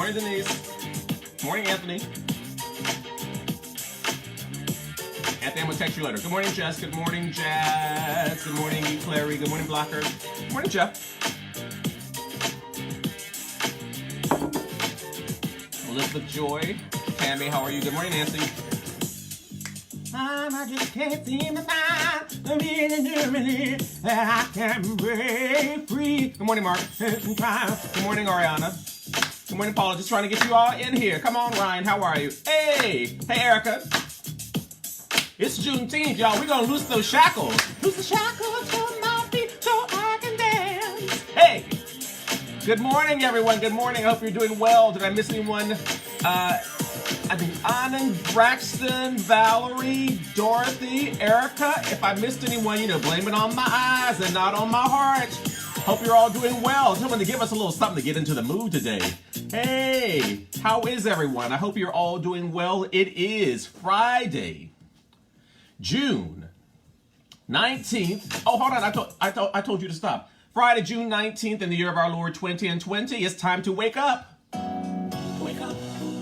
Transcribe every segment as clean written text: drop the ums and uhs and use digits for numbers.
Morning, Denise. Morning, Anthony. Anthony, I'm going to text you later. Good morning, Jess. Good morning, Jazz. Good morning, Clary. Good morning, Blocker. Good morning, Jeff. Elizabeth Joy. Tammy, how are you? Good morning, Nancy. I just can't seem to find the meaning that I can break free. Good morning, Mark. Good morning, Ariana. Good morning, Paula. Just trying to get you all in here. Come on, Ryan. How are you? Hey, Erica. It's Juneteenth, y'all. We're gonna loose those shackles. Loose the shackles from my feet so I can dance. Hey. Good morning, everyone. Good morning. I hope you're doing well. Did I miss anyone? I think Anand, Braxton, Valerie, Dorothy, Erica. If I missed anyone, blame it on my eyes and not on my heart. Hope you're all doing well. Someone to give us a little something to get into the mood today. Hey, how is everyone? I hope you're all doing well. It is Friday, June 19th. Oh, hold on. I told you to stop. Friday, June 19th in the year of our Lord 2020. It's time to wake up. Wake up.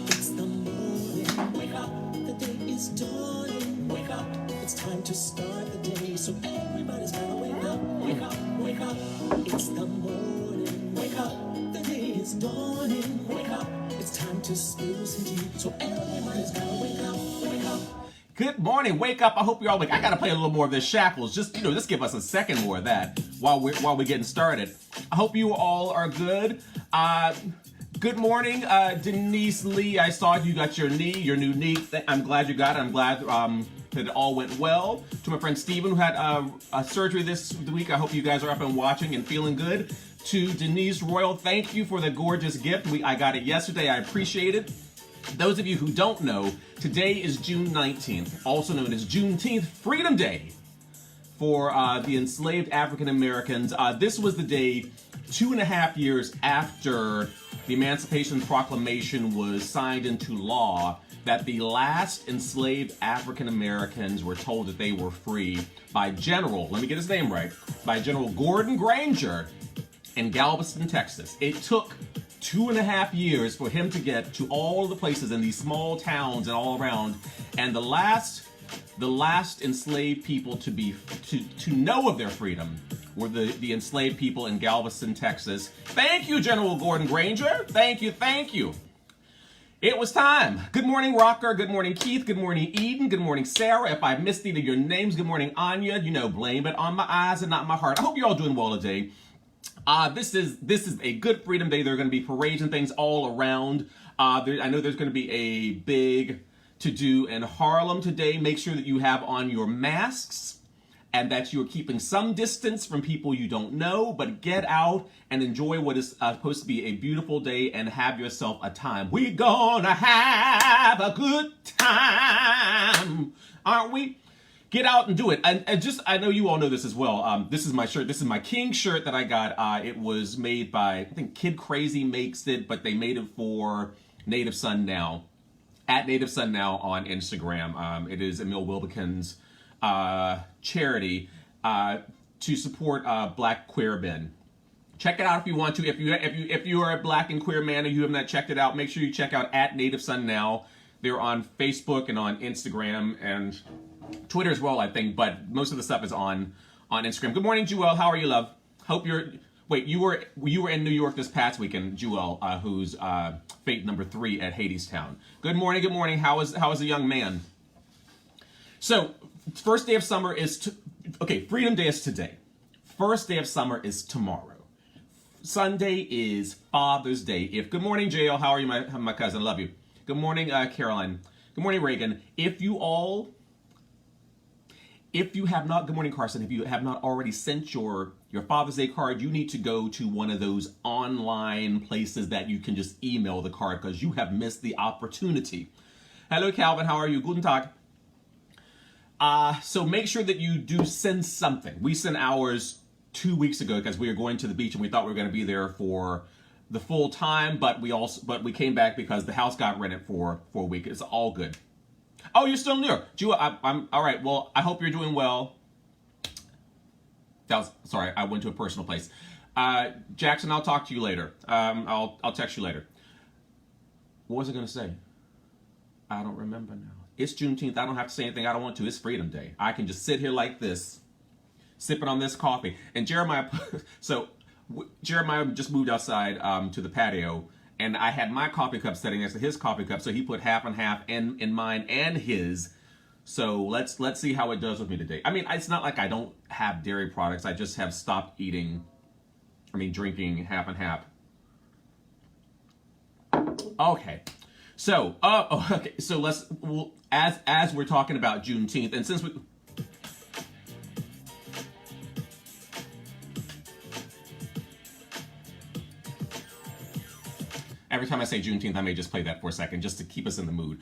It's the morning. Wake up. The day is dawning. Wake up. It's time to start the day. So everybody's gotta wake up. Wake up. Wake up. It's the morning. Wake up. The day is dawning. Wake up. It's time to snooze and eat. So everybody's gotta wake up. Wake up. Good morning, wake up. I hope you're all awake. I gotta play a little more of this Shackles. Just give us a second more of that while we're getting started. I hope you all are good. Good morning, Denise Lee. I saw you got your new knee. I'm glad you got it. I'm glad that it all went well. To my friend Steven, who had a surgery this week, I hope you guys are up and watching and feeling good. To Denise Royal, thank you for the gorgeous gift. I got it yesterday. I appreciate it. Those of you who don't know, today is June 19th, also known as Juneteenth, Freedom Day for the enslaved African Americans. This was the day 2.5 years after the Emancipation Proclamation was signed into law that the last enslaved African Americans were told that they were free by General, let me get his name right, by General Gordon Granger in Galveston, Texas. It took 2.5 years for him to get to all of the places in these small towns and all around, and the last enslaved people to know of their freedom were the enslaved people in Galveston, Texas. Thank you, General Gordon Granger. Thank you. It was time. Good morning, Rocker. Good morning, Keith. Good morning, Eden. Good morning, Sarah. If I missed either of your names, good morning, Anya. Blame it on my eyes and not my heart. I hope you're all doing well today. This is a good Freedom Day. There are going to be parades and things all around. I know there's going to be a big to-do in Harlem today. Make sure that you have on your masks and that you're keeping some distance from people you don't know, but get out and enjoy what is supposed to be a beautiful day and have yourself a time. We're gonna have a good time, aren't we? Get out and do it. And I know you all know this as well. This is my shirt. This is my King shirt that I got. It was made by, I think Kid Crazy makes it, but they made it for Native Son Now, at Native Son Now on Instagram. It is Emil Wilbekin's charity to support Black queer men. Check it out if you want to. If you are a Black and queer man and you have not checked it out, make sure you check out at Native Son Now. They're on Facebook and on Instagram and Twitter as well, I think, but most of the stuff is on Instagram. Good morning, Jewel. How are you, love? Hope you're. Wait, you were in New York this past weekend, Jewel, who's fate number 3 at Hadestown. Good morning. How is a young man? So, first day of summer is Freedom Day is today. First day of summer is tomorrow. Sunday is Father's Day. Good morning, JL. How are you, my cousin? I love you. Good morning, Caroline. Good morning, Reagan. If you have not, good morning, Carson. If you have not already sent your Father's Day card, you need to go to one of those online places that you can just email the card because you have missed the opportunity. Hello, Calvin. How are you? Guten Tag. So make sure that you do send something. We sent ours 2 weeks ago because we were going to the beach and we thought we were going to be there for the full time, but we came back because the house got rented for a week. It's all good. Oh, you're still in New York. I'm all right. Well, I hope you're doing well. Sorry, I went to a personal place. Jackson, I'll talk to you later. I'll text you later. What was I going to say? I don't remember now. It's Juneteenth. I don't have to say anything I don't want to. It's Freedom Day. I can just sit here like this, sipping on this coffee. And Jeremiah, Jeremiah just moved outside to the patio, and I had my coffee cup sitting next to his coffee cup, so he put half and half in mine and his. So let's see how it does with me today. I mean, it's not like I don't have dairy products. I just have stopped drinking half and half. Okay. So, okay. So as we're talking about Juneteenth, and since we every time I say Juneteenth, I may just play that for a second just to keep us in the mood.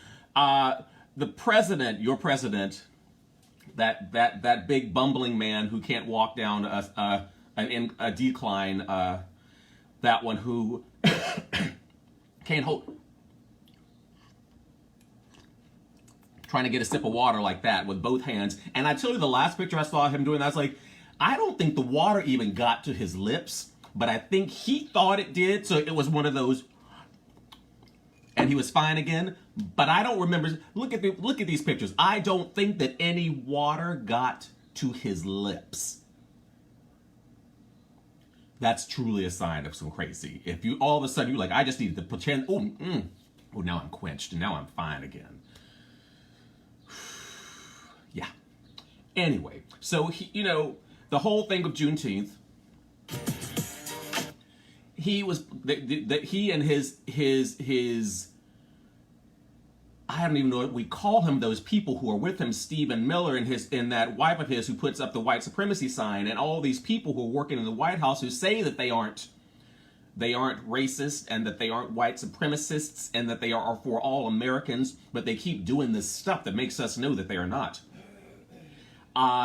The president, your president, that big bumbling man who can't walk down a decline, that one who can't hold, trying to get a sip of water like that with both hands. And I tell you, the last picture I saw him doing that, I was like, I don't think the water even got to his lips, but I think he thought it did. So it was one of those, and he was fine again. But I don't remember. Look at these pictures. I don't think that any water got to his lips. That's truly a sign of some crazy. If you all of a sudden you're like, I just needed to pretend. Oh, now I'm quenched and now I'm fine again. Yeah. Anyway, so the whole thing of Juneteenth. He was he and his I don't even know what we call him, those people who are with him, Stephen Miller and that wife of his who puts up the white supremacy sign, and all these people who are working in the White House who say that they aren't racist and that they aren't white supremacists and that they are for all Americans, but they keep doing this stuff that makes us know that they are not.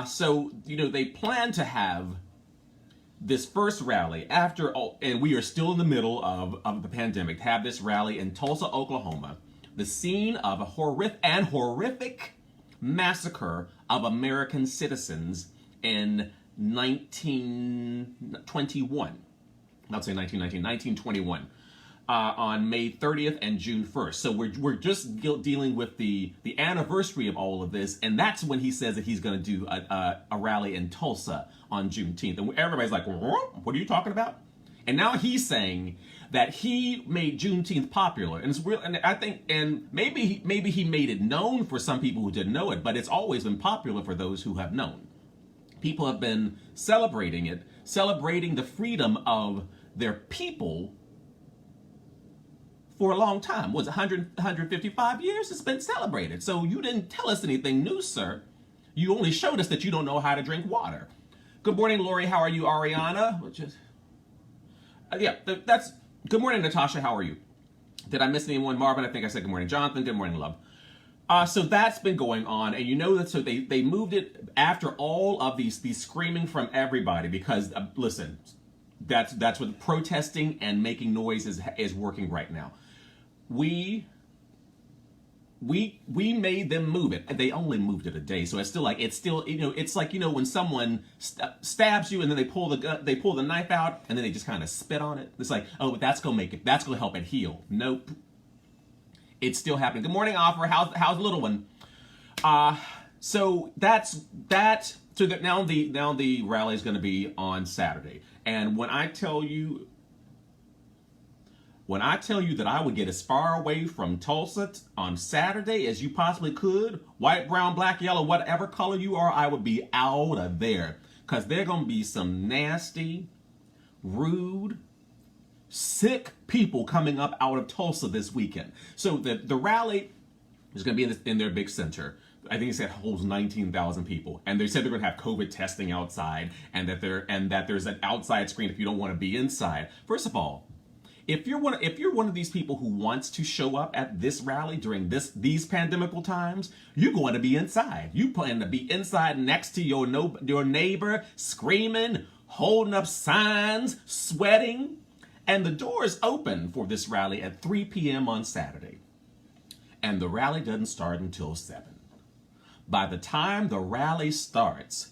So they plan to have this first rally after all, and we are still in the middle of the pandemic, to have this rally in Tulsa, Oklahoma, the scene of a horrific massacre of American citizens in 1921. Not say 1921. On May 30th and June 1st. So we're just dealing with the anniversary of all of this, and that's when he says that he's going to do a rally in Tulsa on Juneteenth. And everybody's like, what are you talking about? And now he's saying that he made Juneteenth popular, and it's real. And I think, and maybe he made it known for some people who didn't know it, but it's always been popular for those who have known. People have been celebrating it, celebrating the freedom of their people for a long time. Was 155 years? It's been celebrated. So you didn't tell us anything new, sir. You only showed us that you don't know how to drink water. Good morning, Lori. How are you, Ariana? That's good morning, Natasha. How are you? Did I miss anyone? Marvin, I think I said good morning. Jonathan, good morning, love. So that's been going on, and that. So they moved it after all of these screaming from everybody, because listen, that's what protesting and making noise is working right now. We made them move it, and they only moved it a day, so it's still it's like when someone stabs you and then they pull the knife out and then they just kind of spit on it. It's like, oh, that's gonna help it heal. Nope, it's still happening. Good morning, Offer. How's the little one? So that's that. So that now the rally is going to be on Saturday, and when I tell you that I would get as far away from Tulsa on Saturday as you possibly could, white, brown, black, yellow, whatever color you are, I would be out of there. Because there are going to be some nasty, rude, sick people coming up out of Tulsa this weekend. So the rally is going to be in their big center. I think it said holds 19,000 people, and they said they're going to have COVID testing outside, and that there's an outside screen if you don't want to be inside. First of all, if you're one of these people who wants to show up at this rally during these pandemical times, you're going to be inside. You plan to be inside next to your neighbor, screaming, holding up signs, sweating, and the doors open for this rally at 3 p.m. on Saturday, and the rally doesn't start until 7. By the time the rally starts,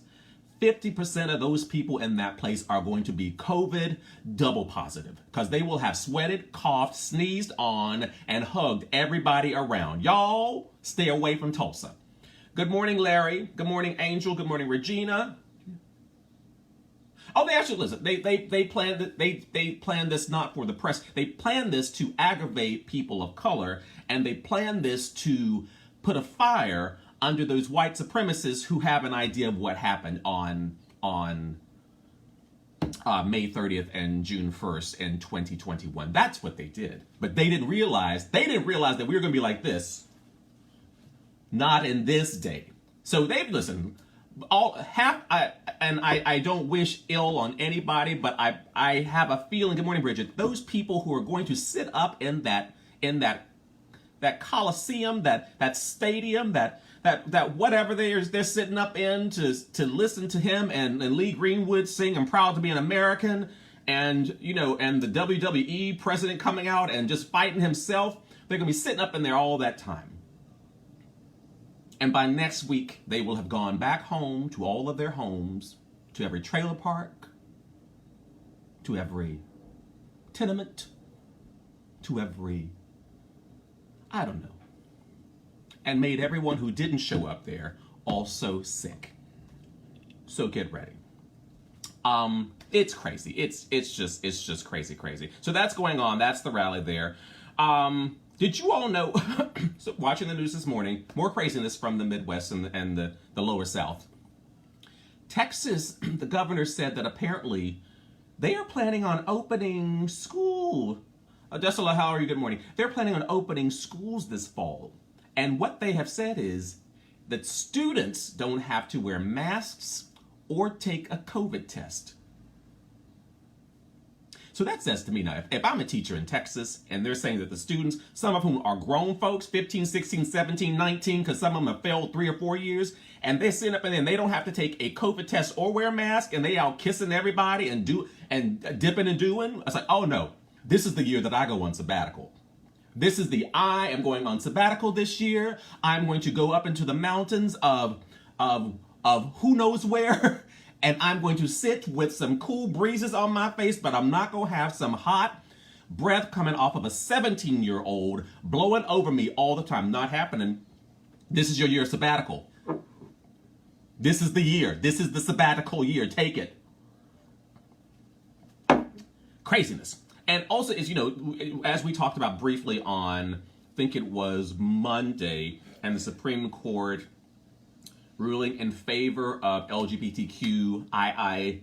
50% of those people in that place are going to be COVID double positive because they will have sweated, coughed, sneezed on, and hugged everybody around. Y'all stay away from Tulsa. Good morning, Larry. Good morning, Angel. Good morning, Regina. Oh, they actually listen. They planned this not for the press. They planned this to aggravate people of color, and they planned this to put a fire under those white supremacists who have an idea of what happened on May 30th and June 1st in 2021. That's what they did. But they didn't realize that we were going to be like this. Not in this day. So they've listened. I don't wish ill on anybody, but I have a feeling. Good morning, Bridget. Those people who are going to sit up in that coliseum, that stadium, that whatever they're sitting up in to listen to him and Lee Greenwood sing "I'm proud to be an American," and the WWE president coming out and just fighting himself. They're gonna be sitting up in there all that time. And by next week, they will have gone back home to all of their homes, to every trailer park, to every tenement, to every, I don't know, and made everyone who didn't show up there also sick. So get ready. It's crazy. It's just crazy. So that's going on. That's the rally there. Did you all know, so watching the news this morning, more craziness from the Midwest and the lower South. Texas, the governor said that apparently they are planning on opening school. Desola, how are you? Good morning. They're planning on opening schools this fall. And what they have said is that students don't have to wear masks or take a COVID test. So that says to me now, if I'm a teacher in Texas and they're saying that the students, some of whom are grown folks, 15, 16, 17, 19, because some of them have failed 3 or 4 years, and they're sitting up and then they don't have to take a COVID test or wear a mask, and they out kissing everybody and dipping and doing. It's like, oh no, this is the year that I go on sabbatical. This is I am going on sabbatical this year. I'm going to go up into the mountains of who knows where. And I'm going to sit with some cool breezes on my face, but I'm not going to have some hot breath coming off of a 17-year-old blowing over me all the time. Not happening. This is your year of sabbatical. This is the year. This is the sabbatical year. Take it. Craziness. And also, as we talked about briefly on, I think it was Monday, and the Supreme Court ruling in favor of LGBTQII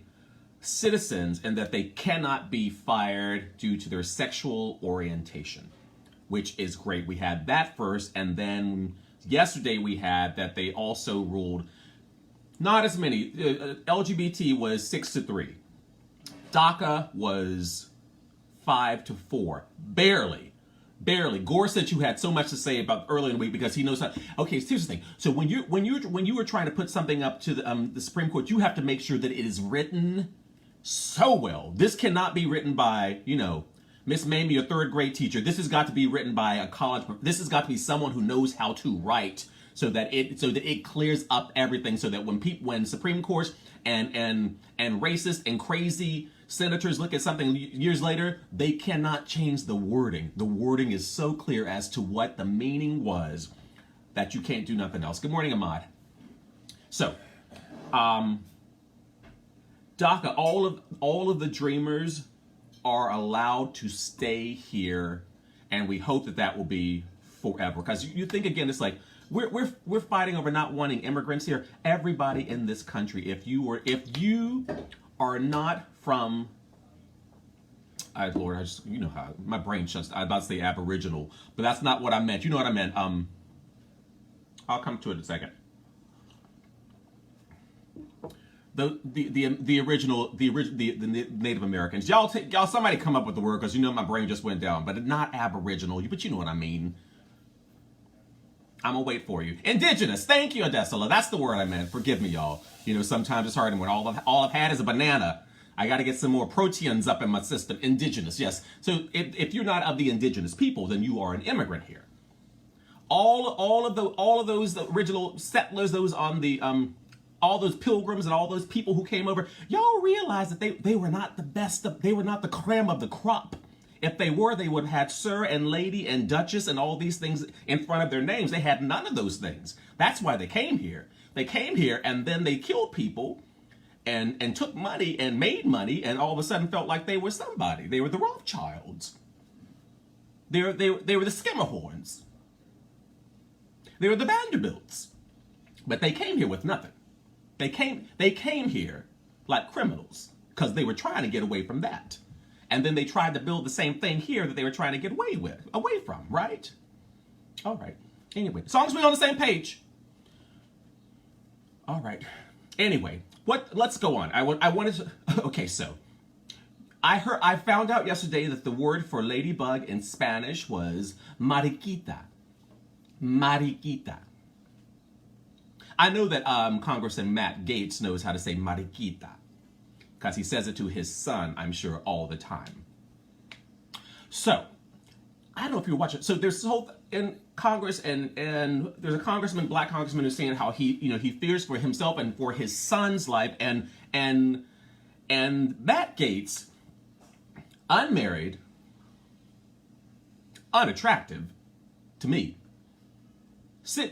citizens and that they cannot be fired due to their sexual orientation, which is great. We had that first, and then yesterday we had that they also ruled not as many. LGBT was 6-3. DACA was 5-4. Barely. Gorsuch, who had so much to say about earlier in the week because he knows how. Okay, so here's the thing. So when you were trying to put something up to the Supreme Court, you have to make sure that it is written so well. This cannot be written by Miss Mamie, a 3rd grade teacher. This has got to be written by a college. This has got to be someone who knows how to write so that it clears up everything. So that when Supreme Court and racist and crazy senators look at something years later, they cannot change the wording. The wording is so clear as to what the meaning was that you can't do nothing else. Good morning, Ahmad. So, DACA, all of the dreamers are allowed to stay here, and we hope that will be forever. Because you think again, it's like we're fighting over not wanting immigrants here. Everybody in this country, if you are not from, Lord, how my brain shuts. I was about to say Aboriginal, but that's not what I meant. You know what I meant. I'll come to it in a second. The original Native Americans. Y'all somebody come up with the word because my brain just went down. But not Aboriginal. But you know what I mean. I'm gonna wait for you. Indigenous. Thank you, Adesela. That's the word I meant. Forgive me, y'all. Sometimes it's hard, and when all I've had is a banana, I got to get some more proteins up in my system. Indigenous, yes. So if you're not of the indigenous people, then you are an immigrant here. All of those original settlers, those on all those pilgrims and all those people who came over, y'all realize that they were not the best, they were not the creme of the crop. If they were, they would have had sir and lady and duchess and all these things in front of their names. They had none of those things. That's why they came here. They came here and then they killed people and took money and made money and all of a sudden felt like they were somebody. They were the Rothschilds. They were the Skimmerhorns. They were the Vanderbilts. But they came here with nothing. They came here like criminals because they were trying to get away from that. And then they tried to build the same thing here that they were trying to get away from, right? All right. Anyway, as long as we're on the same page. All right. Anyway, let's go on. I wanted to, okay, so I found out yesterday that the word for ladybug in Spanish was mariquita. Mariquita. I know that Congressman Matt Gaetz knows how to say mariquita because he says it to his son, I'm sure, all the time. So, I don't know if you're watching. So there's this whole in Congress, and there's a congressman, black congressman, who's saying how he fears for himself and for his son's life, and Matt Gaetz, unmarried, unattractive to me,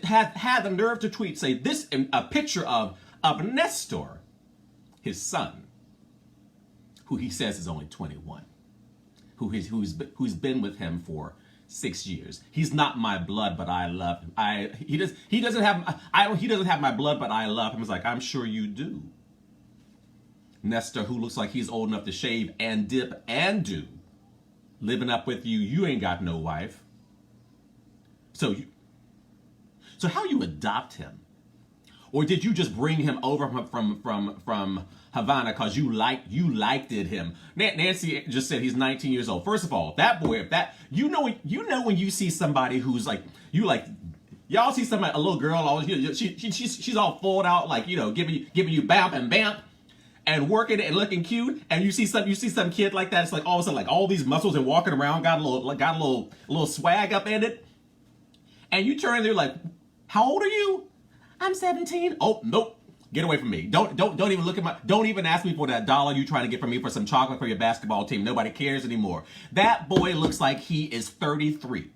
had the nerve to tweet, say this, a picture of Nestor, his son, who he says is only 21, who's been with him for 6 years. He's not my blood, but I love him. He doesn't have my blood, but I love him. It's like, I'm sure you do. Nestor, who looks like he's old enough to shave and dip and do, living up with you. You ain't got no wife. So how you adopt him? Or did you just bring him over from Havana because you liked him? Nancy just said he's 19 years old. First of all, that boy, you know when you see somebody who's like, y'all see somebody, a little girl, always, she's all full out, like, giving you bamp and bamp and working and looking cute, and you see some kid like that. It's like all of a sudden, like, all these muscles and walking around got a little swag up in it, and you turn there like, how old are you? I'm 17. Oh, nope. Get away from me. Don't even look at don't even ask me for that dollar you trying to get from me for some chocolate for your basketball team. Nobody cares anymore. That boy looks like he is 33.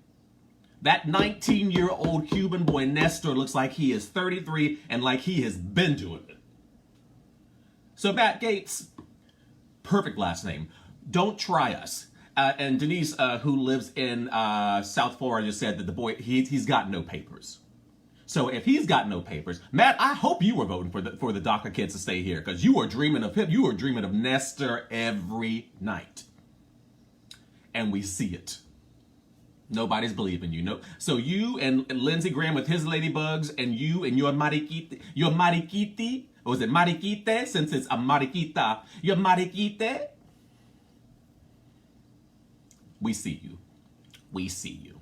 That 19-year-old Cuban boy Nestor looks like he is 33 and like he has been doing it. So Matt Gaetz, perfect last name. Don't try us. And Denise, who lives in South Florida, just said that the boy, he's got no papers. So if he's got no papers, Matt, I hope you were voting for the DACA kids to stay here because you were dreaming of him. You were dreaming of Nestor every night. And we see it. Nobody's believing you. No. So you and Lindsey Graham with his ladybugs, and you and your mariquiti, or is it mariquite? Since it's a mariquita, your mariquite. We see you. We see you.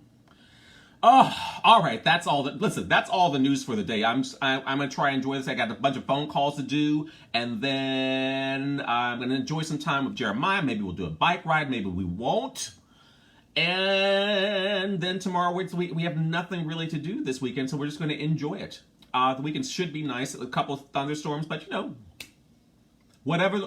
Oh, all right. That's all. That's all the news for the day. I'm gonna try and enjoy this. I got a bunch of phone calls to do, and then I'm gonna enjoy some time with Jeremiah. Maybe we'll do a bike ride. Maybe we won't. And then tomorrow we have nothing really to do this weekend, so we're just gonna enjoy it. The weekend should be nice. A couple of thunderstorms, but whatever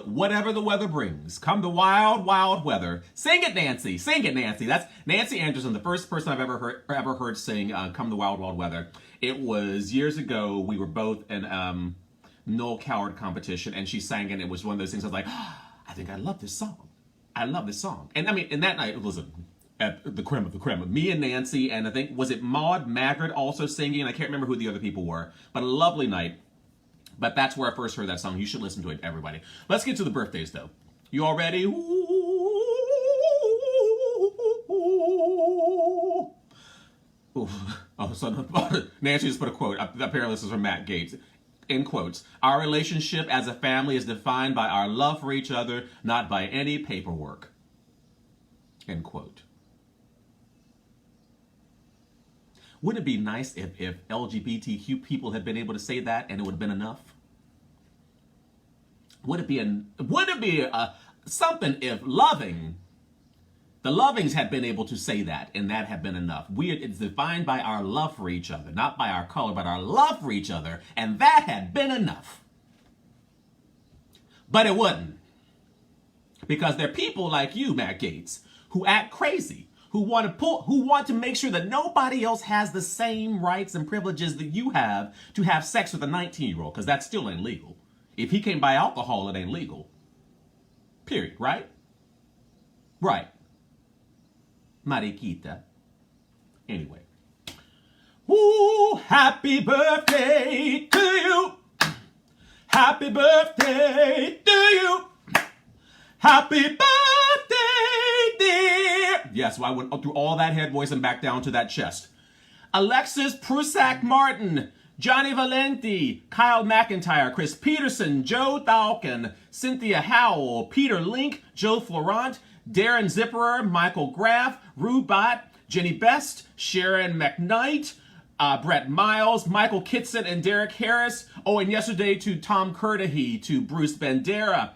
the weather brings. Come the wild, wild weather. Sing it, Nancy. Sing it, Nancy. That's Nancy Anderson, the first person I've ever heard sing Come the Wild, Wild Weather. It was years ago. We were both in Noel Coward competition, and she sang, and it was one of those things I was like, I think I love this song. I love this song. And I mean, and that night, it was at the creme of the creme. Me and Nancy, and I think, was it Maud Margaret also singing? I can't remember who the other people were, but a lovely night. But that's where I first heard that song. You should listen to it, everybody. Let's get to the birthdays, though. You all ready? Oh, so Nancy just put a quote. Apparently this is from Matt Gaetz. In quotes, our relationship as a family is defined by our love for each other, not by any paperwork. End quote. Wouldn't it be nice if LGBTQ people had been able to say that and it would have been enough? Would it be something if the Lovings had been able to say that and that had been enough? It's defined by our love for each other, not by our color, but our love for each other, and that had been enough. But it wouldn't. Because there are people like you, Matt Gaetz, who act crazy, who want to make sure that nobody else has the same rights and privileges that you have to have sex with a 19-year-old, because that still ain't legal. If he can't buy alcohol, it ain't legal. Period, right? Right. Mariquita. Anyway. Ooh, happy birthday to you. Happy birthday to you. Happy birthday, dear. Yes, so I went through all that head voice and back down to that chest. Alexis Prusak Martin, Johnny Valenti, Kyle McIntyre, Chris Peterson, Joe Thalkin, Cynthia Howell, Peter Link, Joe Florent, Darren Zipperer, Michael Graff, Rubot, Jenny Best, Sharon McKnight, Brett Miles, Michael Kitson, and Derek Harris. Oh, and yesterday to Tom Curdahy, to Bruce Bandera,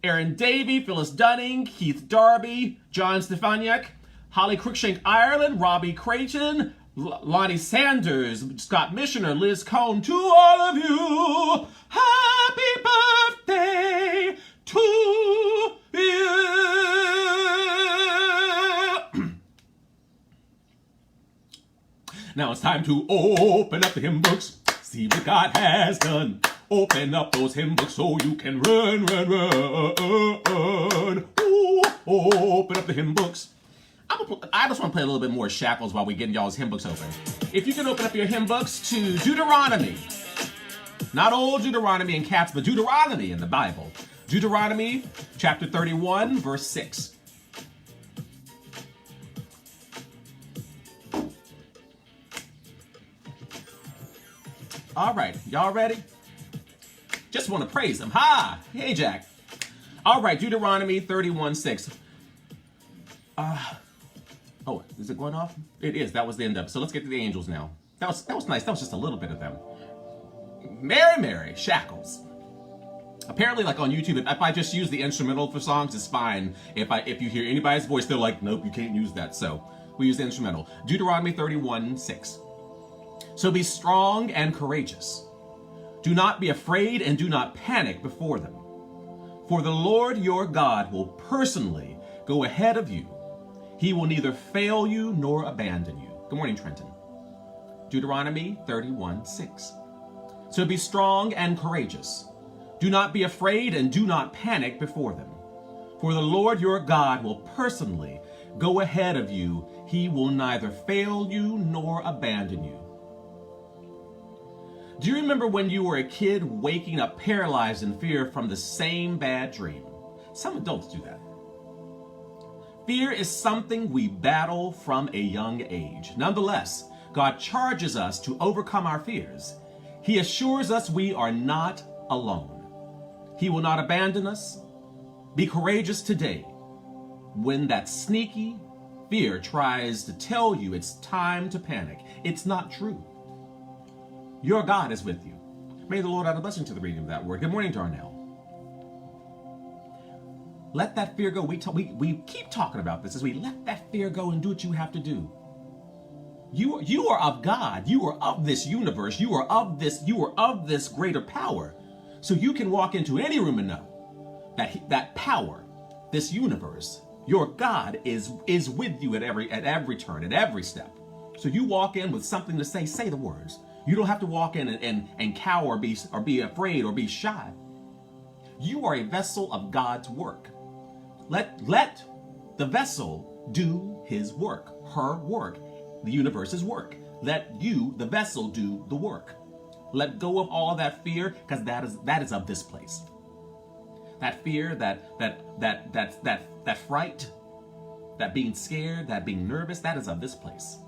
Aaron Davey, Phyllis Dunning, Keith Darby, John Stefaniak, Holly Cruikshank Ireland, Robbie Creighton, Lonnie Sanders, Scott Missioner, Liz Cohn, to all of you, happy birthday to you. Now it's time to open up the hymn books, see what God has done. Open up those hymn books so you can run, run, run. Ooh, open up the hymn books. I just want to play a little bit more Shackles while we get y'all's hymn books open. If you can open up your hymn books to Deuteronomy. Not old Deuteronomy and cats, but Deuteronomy in the Bible. Deuteronomy chapter 31, verse 6. All right, y'all ready? Just want to praise him. Ha! Hey, Jack. All right, Deuteronomy 31:6. Oh, is it going off? It is. That was the end of it. So let's get to the angels now. That was nice. That was just a little bit of them. Mary, Mary, Shackles. Apparently, like on YouTube, if I just use the instrumental for songs, it's fine. If you hear anybody's voice, they're like, nope, you can't use that. So we use the instrumental. Deuteronomy 31:6. So be strong and courageous. Do not be afraid and do not panic before them. For the Lord your God will personally go ahead of you. He will neither fail you nor abandon you. Good morning, Trenton. Deuteronomy 31:6. So be strong and courageous. Do not be afraid and do not panic before them. For the Lord your God will personally go ahead of you. He will neither fail you nor abandon you. Do you remember when you were a kid waking up paralyzed in fear from the same bad dream? Some adults do that. Fear is something we battle from a young age. Nonetheless, God charges us to overcome our fears. He assures us we are not alone. He will not abandon us. Be courageous today when that sneaky fear tries to tell you it's time to panic. It's not true. Your God is with you. May the Lord add a blessing to the reading of that word. Good morning, Darnell. Let that fear go. We keep talking about this as we let that fear go and do what you have to do. You are of God. You are of this universe. You are of this greater power. So you can walk into any room and know that power, this universe, your God is with you at every turn, at every step. So you walk in with something to say the words. You don't have to walk in and cower or be afraid or be shy. You are a vessel of God's work. Let the vessel do his work, her work, the universe's work. Let you, the vessel, do the work. Let go of all that fear, because that is of this place. That fear, that fright, that being scared, that being nervous, that is of this place.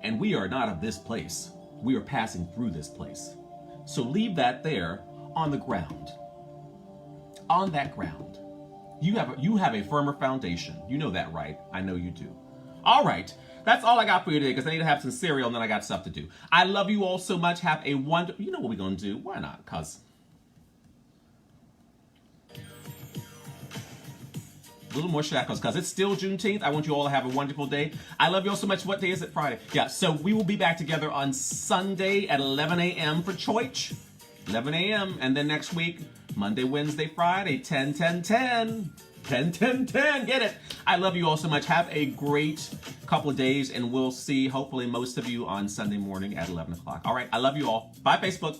And we are not of this place. We are passing through this place. So leave that there on the ground. On that ground. You have a firmer foundation. You know that, right? I know you do. All right. That's all I got for you today, because I need to have some cereal and then I got stuff to do. I love you all so much. Have a wonderful... You know what we're going to do. Why not? Because... a little more Shackles, because it's still Juneteenth. I want you all to have a wonderful day. I love you all so much. What day is it? Friday. Yeah, so we will be back together on Sunday at 11 a.m. for church. 11 a.m. And then next week, Monday, Wednesday, Friday, 10, 10, 10. 10, 10, 10. Get it? I love you all so much. Have a great couple of days, and we'll see, hopefully, most of you on Sunday morning at 11 o'clock. All right. I love you all. Bye, Facebook.